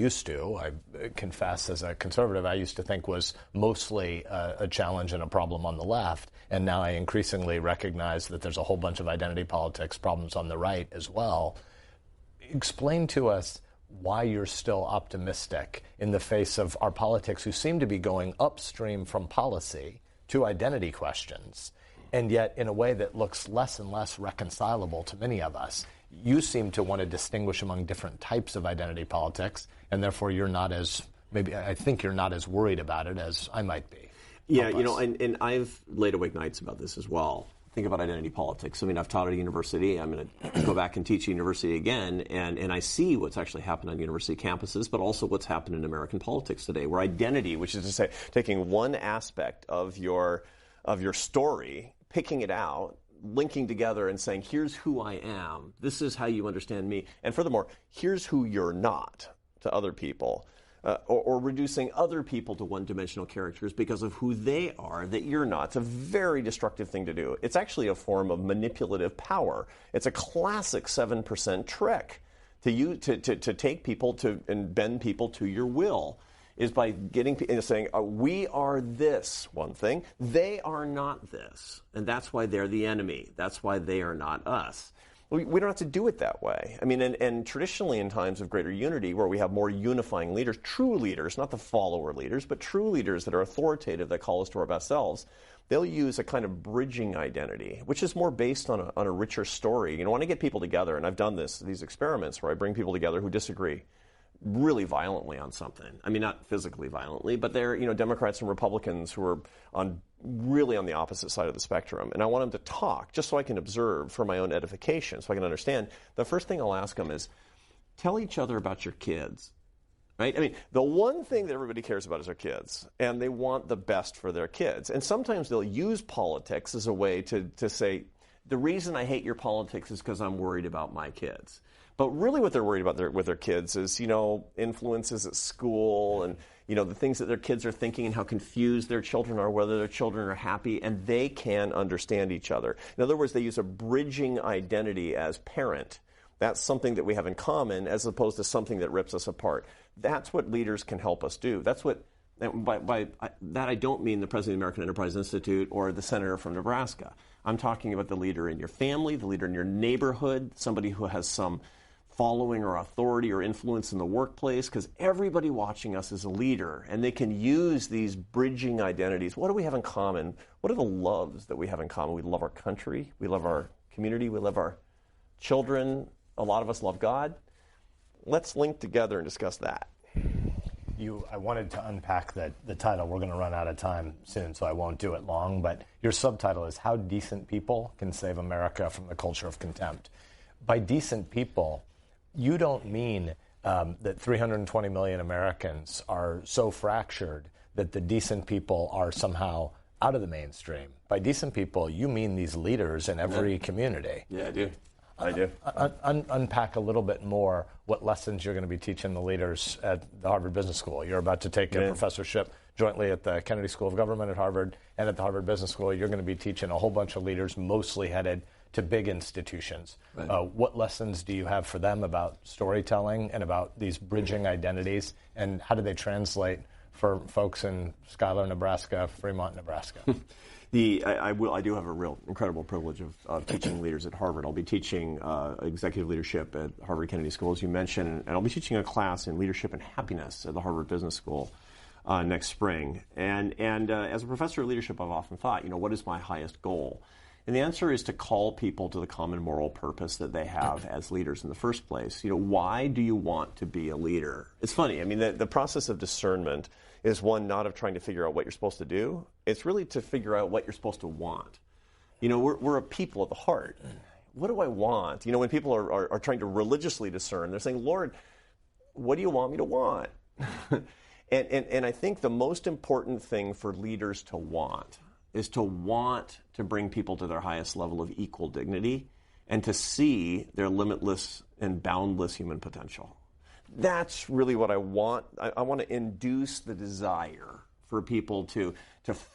confess as a conservative, I used to think was mostly a challenge and a problem on the left. And now I increasingly recognize that there's a whole bunch of identity politics problems on the right as well. Explain to us why you're still optimistic in the face of our politics who seem to be going upstream from policy to identity questions, and yet in a way that looks less and less reconcilable to many of us. You seem to want to distinguish among different types of identity politics, and therefore I think you're not as worried about it as I might be. Yeah, and I've laid awake nights about this as well, think about identity politics. I mean, I've taught at a university. I'm going to go back and teach at university again, and I see what's actually happened on university campuses, but also what's happened in American politics today, where identity, which is to say taking one aspect of your story, picking it out, linking together and saying, here's who I am, this is how you understand me, and furthermore, here's who you're not to other people. Or reducing other people to one-dimensional characters because of who they are that you're not. It's a very destructive thing to do. It's actually a form of manipulative power. It's a classic 7% trick to take people and bend people to your will, is by saying, we are this one thing, they are not this, and that's why they're the enemy. That's why they are not us. We don't have to do it that way. I mean, and traditionally in times of greater unity, where we have more unifying leaders, true leaders, not the follower leaders, but true leaders that are authoritative, that call us to our best selves, they'll use a kind of bridging identity, which is more based on a richer story. When I get people together, and I've done these experiments where I bring people together who disagree really violently on something. I mean, not physically violently, but they're, Democrats and Republicans who are really on the opposite side of the spectrum. And I want them to talk just so I can observe for my own edification, so I can understand. The first thing I'll ask them is, tell each other about your kids. Right? I mean, the one thing that everybody cares about is their kids, and they want the best for their kids. And sometimes they'll use politics as a way to say, the reason I hate your politics is because I'm worried about my kids. But really what they're worried about with their kids is, influences at school and, the things that their kids are thinking and how confused their children are, whether their children are happy, and they can understand each other. In other words, they use a bridging identity as parent. That's something that we have in common as opposed to something that rips us apart. That's what leaders can help us do. That's what, by that I don't mean the president of the American Enterprise Institute or the senator from Nebraska. I'm talking about the leader in your family, the leader in your neighborhood, somebody who has some following or authority or influence in the workplace, because everybody watching us is a leader, and they can use these bridging identities. What do we have in common? What are the loves that we have in common? We love our country, we love our community, we love our children. A lot of us love God. Let's link together and discuss that. I wanted to unpack the title. We're going to run out of time soon, so I won't do it long, but your subtitle is How Decent People Can Save America from the Culture of Contempt. By decent people, you don't mean that 320 million Americans are so fractured that the decent people are somehow out of the mainstream. By decent people, you mean these leaders in every community. Yeah, I do. Unpack a little bit more what lessons you're going to be teaching the leaders at the Harvard Business School. You're about to take a professorship jointly at the Kennedy School of Government at Harvard and at the Harvard Business School. You're going to be teaching a whole bunch of leaders, mostly headed to big institutions. Right. What lessons do you have for them about storytelling and about these bridging identities, and how do they translate for folks in Schuyler, Nebraska, Fremont, Nebraska? I do have a real incredible privilege of teaching leaders at Harvard. I'll be teaching executive leadership at Harvard Kennedy School, as you mentioned, and I'll be teaching a class in leadership and happiness at the Harvard Business School next spring. And as a professor of leadership, I've often thought, what is my highest goal? And the answer is to call people to the common moral purpose that they have as leaders in the first place. Why do you want to be a leader? It's funny. I mean, the process of discernment is one not of trying to figure out what you're supposed to do. It's really to figure out what you're supposed to want. We're a people of the heart. What do I want? When people are trying to religiously discern, they're saying, Lord, what do you want me to want? and I think the most important thing for leaders to want is to want to bring people to their highest level of equal dignity and to see their limitless and boundless human potential. That's really what I want. I want to induce the desire for people to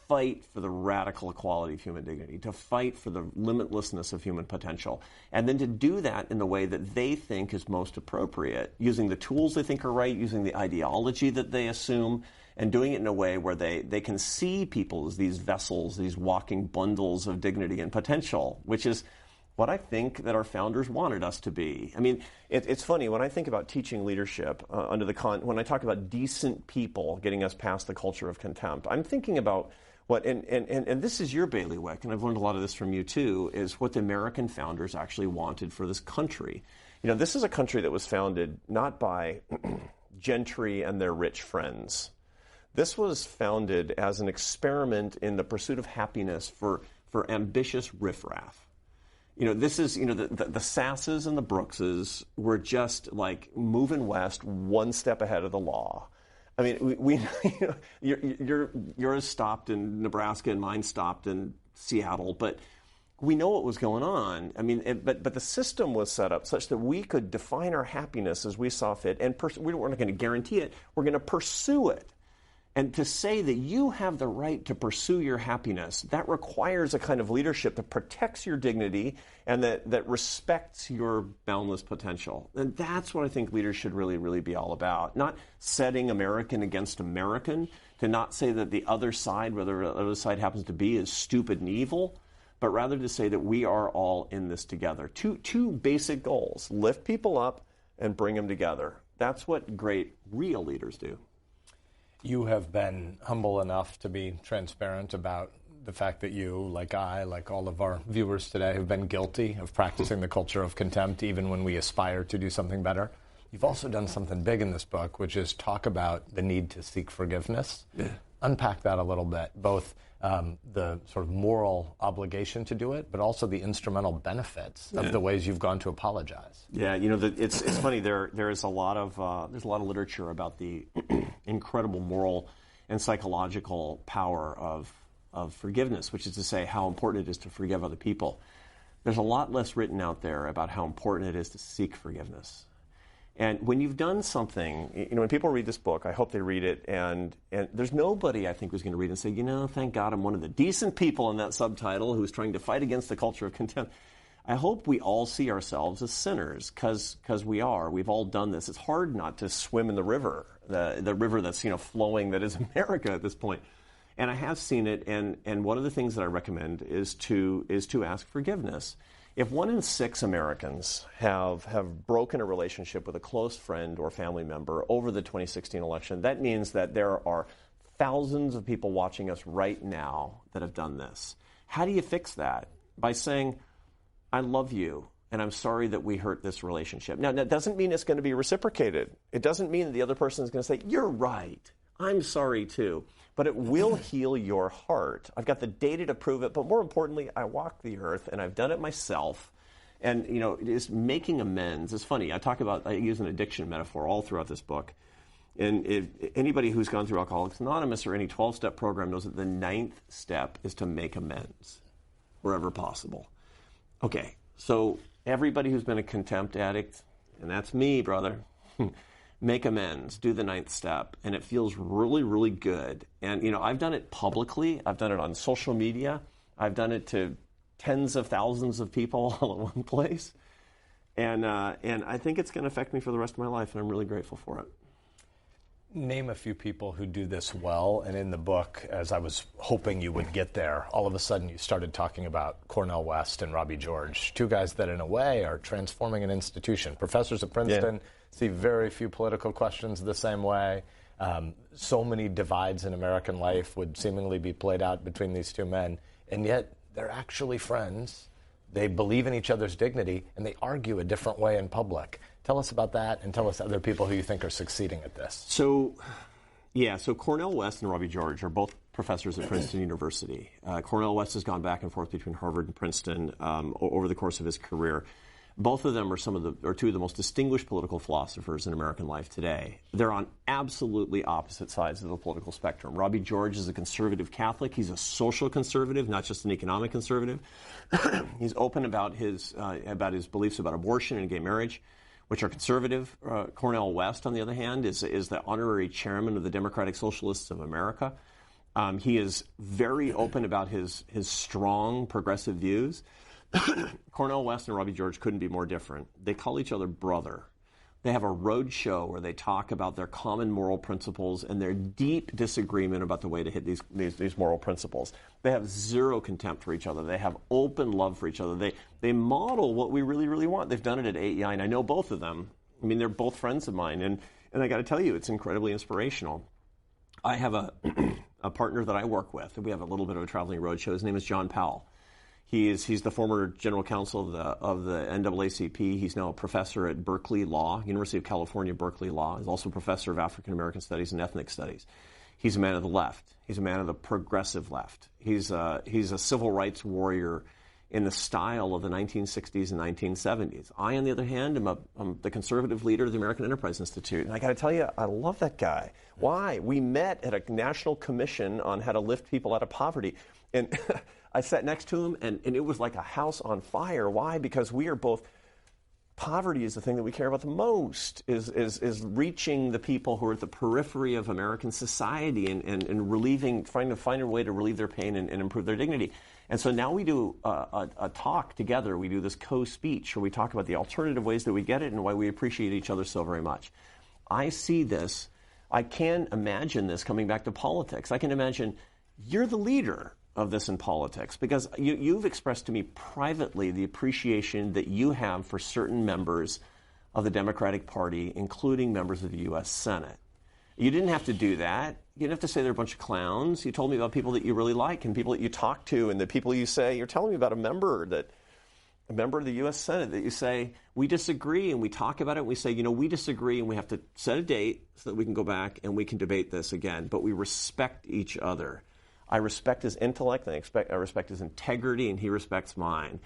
fight for the radical equality of human dignity, to fight for the limitlessness of human potential, and then to do that in the way that they think is most appropriate, using the tools they think are right, using the ideology that they assume, and doing it in a way where they can see people as these vessels, these walking bundles of dignity and potential, which is what I think that our founders wanted us to be. I mean, it's funny, when I think about teaching leadership when I talk about decent people getting us past the culture of contempt, I'm thinking about what, and this is your bailiwick, and I've learned a lot of this from you too, is what the American founders actually wanted for this country. This is a country that was founded not by gentry and their rich friends. This was founded as an experiment in the pursuit of happiness for for ambitious riffraff. This is, the Sasses and the Brookses were just like moving west one step ahead of the law. I mean, we yours stopped in Nebraska and mine stopped in Seattle, but we know what was going on. I mean, but the system was set up such that we could define our happiness as we saw fit, and we weren't going to guarantee it. We're going to pursue it. And to say that you have the right to pursue your happiness, that requires a kind of leadership that protects your dignity and that respects your boundless potential. And that's what I think leaders should really, really be all about. Not setting American against American, to not say that the other side, whether the other side happens to be, is stupid and evil, but rather to say that we are all in this together. Two basic goals: lift people up and bring them together. That's what great, real leaders do. You have been humble enough to be transparent about the fact that you, like I, like all of our viewers today, have been guilty of practicing the culture of contempt, even when we aspire to do something better. You've also done something big in this book, which is talk about the need to seek forgiveness. Yeah. Unpack that a little bit, both the sort of moral obligation to do it, but also the instrumental benefits of the ways you've gone to apologize. Yeah, it's funny. There is a lot of literature about the incredible moral and psychological power of forgiveness, which is to say how important it is to forgive other people. There's a lot less written out there about how important it is to seek forgiveness. And when you've done something, when people read this book, I hope they read it, and there's nobody, I think, who's going to read it and say, thank God I'm one of the decent people in that subtitle who's trying to fight against the culture of contempt. I hope we all see ourselves as sinners, because we are. We've all done this. It's hard not to swim in the river, the river that's flowing, that is America at this point. And I have seen it, and one of the things that I recommend is to ask forgiveness. If 1 in 6 Americans have broken a relationship with a close friend or family member over the 2016 election, that means that there are thousands of people watching us right now that have done this. How do you fix that? By saying, I love you, and I'm sorry that we hurt this relationship. Now, that doesn't mean it's going to be reciprocated. It doesn't mean that the other person is going to say, you're right, I'm sorry too. But it will heal your heart. I've got the data to prove it, but more importantly, I walk the earth, and I've done it myself. And, it is making amends. It's funny, I use an addiction metaphor all throughout this book. And if anybody who's gone through Alcoholics Anonymous or any 12-step program knows that the 9th step is to make amends wherever possible. Okay, so everybody who's been a contempt addict, and that's me, brother, make amends, do the 9th step, and it feels really, really good. And, I've done it publicly. I've done it on social media. I've done it to tens of thousands of people all in one place. And I think it's going to affect me for the rest of my life, and I'm really grateful for it. Name a few people who do this well, and in the book, as I was hoping you would get there, all of a sudden you started talking about Cornel West and Robbie George, two guys that in a way are transforming an institution. Professors at Princeton see very few political questions the same way. So many divides in American life would seemingly be played out between these two men, and yet they're actually friends. They believe in each other's dignity, and they argue a different way in public. Tell us about that, and tell us other people who you think are succeeding at this. So Cornel West and Robbie George are both professors at Princeton University. Cornel West has gone back and forth between Harvard and Princeton over the course of his career. Both of them are two of the most distinguished political philosophers in American life today. They're on absolutely opposite sides of the political spectrum. Robbie George is a conservative Catholic. He's a social conservative, not just an economic conservative. He's open about his beliefs about abortion and gay marriage, which are conservative. Cornel West, on the other hand, is the honorary chairman of the Democratic Socialists of America. He is very open about his strong progressive views. Cornel West and Robbie George couldn't be more different. They call each other brother. They have a road show where they talk about their common moral principles and their deep disagreement about the way to hit these moral principles. They have zero contempt for each other. They have open love for each other. They model what we really, really want. They've done it at AEI, and I know both of them. I mean, they're both friends of mine, and I got to tell you, it's incredibly inspirational. I have a partner that I work with, and we have a little bit of a traveling road show. His name is John Powell. He's the former general counsel of the NAACP. He's now a professor at Berkeley Law, University of California, Berkeley Law. He's also a professor of African American Studies and Ethnic Studies. He's a man of the left. He's a man of the progressive left. He's a civil rights warrior in the style of the 1960s and 1970s. I, on the other hand, am the conservative leader of the American Enterprise Institute. And I got to tell you, I love that guy. Why? We met at a national commission on how to lift people out of poverty. And I sat next to him, and it was like a house on fire. Why? Because we are both... Poverty is the thing that we care about the most, is reaching the people who are at the periphery of American society and relieving, trying to find a way to relieve their pain and improve their dignity. And so now we do a talk together. We do this co-speech where we talk about the alternative ways that we get it and why we appreciate each other so very much. I see this. I can imagine this coming back to politics. I can imagine you're the leader of this in politics, because you've expressed to me privately the appreciation that you have for certain members of the Democratic Party, including members of the U.S. Senate. You didn't have to do that. You didn't have to say they're a bunch of clowns. You told me about people that you really like and people that you talk to and the people you say. You're telling me about a member of the U.S. Senate that you say, we disagree, and we talk about it, and we say, we disagree, and we have to set a date so that we can go back and we can debate this again. But we respect each other. I respect his intellect, and I respect his integrity, and he respects mine.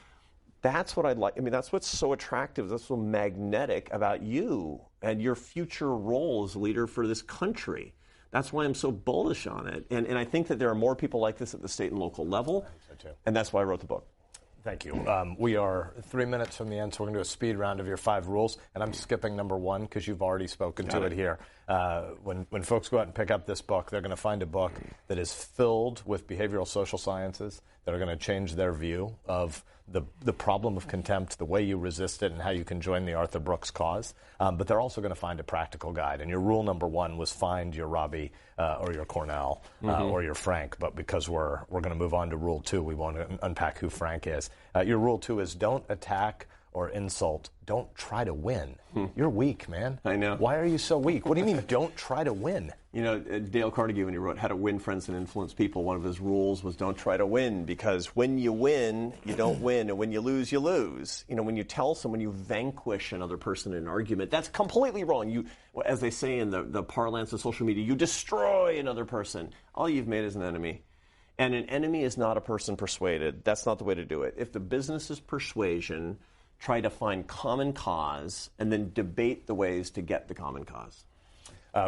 That's what I'd like. I mean, that's what's so attractive, that's so magnetic about you and your future role as a leader for this country. That's why I'm so bullish on it. And I think that there are more people like this at the state and local level. I think so too. And that's why I wrote the book. Thank you. We are 3 minutes from the end, so we're going to do a speed round of your 5 rules. And I'm skipping number 1 because you've already spoken to it here. When folks go out and pick up this book, they're going to find a book that is filled with behavioral social sciences that are going to change their view of the problem of contempt, the way you resist it, and how you can join the Arthur Brooks cause. But they're also going to find a practical guide. And your rule number 1 was find your Robbie or your Cornell or your Frank. But because we're going to move on to rule 2, we want to unpack who Frank is. Your rule 2 is don't attack or insult. Don't try to win. You're weak, man. I know. Why are you so weak? What do you mean don't try to win? Dale Carnegie, when he wrote How to Win Friends and Influence People, one of his rules was don't try to win, because when you win, you don't win, and when you lose, you lose. When you tell someone you vanquish another person in an argument, that's completely wrong. You, as they say in the parlance of social media, you destroy another person. All you've made is an enemy. And an enemy is not a person persuaded. That's not the way to do it. If the business is persuasion, try to find common cause and then debate the ways to get the common cause.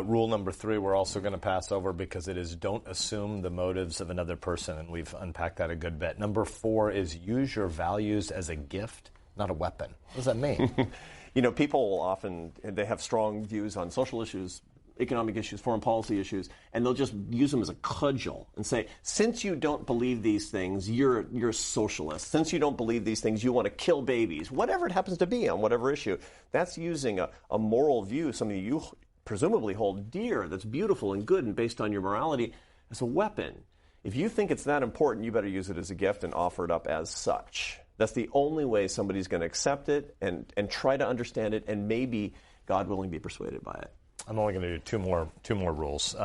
Rule number 3, we're also going to pass over because it is don't assume the motives of another person, and we've unpacked that a good bit. Number 4 is use your values as a gift, not a weapon. What does that mean? People often, they have strong views on social issues, economic issues, foreign policy issues, and they'll just use them as a cudgel and say, since you don't believe these things, you're a socialist. Since you don't believe these things, you want to kill babies. Whatever it happens to be on whatever issue. That's using a moral view, something you presumably hold dear, that's beautiful and good and based on your morality, as a weapon. If you think it's that important, you better use it as a gift and offer it up as such. That's the only way somebody's going to accept it and try to understand it and maybe, God willing, be persuaded by it. I'm only going to do two more rules.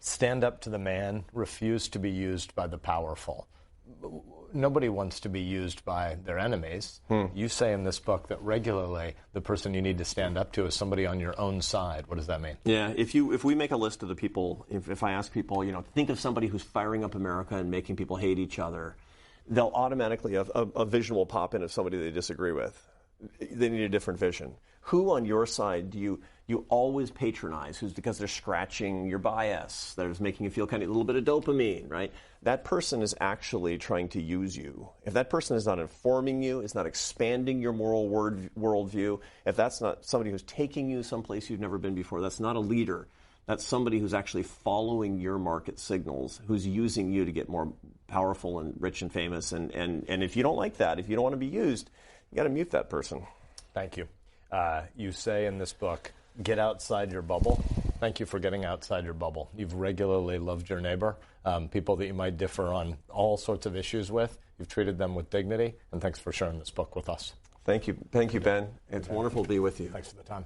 Stand up to the man, refuse to be used by the powerful. Nobody wants to be used by their enemies. You say in this book that regularly the person you need to stand up to is somebody on your own side. What does that mean? Yeah, if we make a list of the people, if I ask people, think of somebody who's firing up America and making people hate each other, they'll automatically have a vision will pop in of somebody they disagree with. They need a different vision. Who on your side do you always patronize? Who's because they're scratching your bias, that is making you feel kind of a little bit of dopamine, right? That person is actually trying to use you. If that person is not informing you, is not expanding your moral worldview, if that's not somebody who's taking you someplace you've never been before, that's not a leader. That's somebody who's actually following your market signals, who's using you to get more powerful and rich and famous. And if you don't like that, if you don't want to be used, you got to mute that person. Thank you. You say in this book, get outside your bubble. Thank you for getting outside your bubble. You've regularly loved your neighbor, people that you might differ on all sorts of issues with. You've treated them with dignity, and thanks for sharing this book with us. Thank you, Ben. It's wonderful to be with you. Thanks for the time.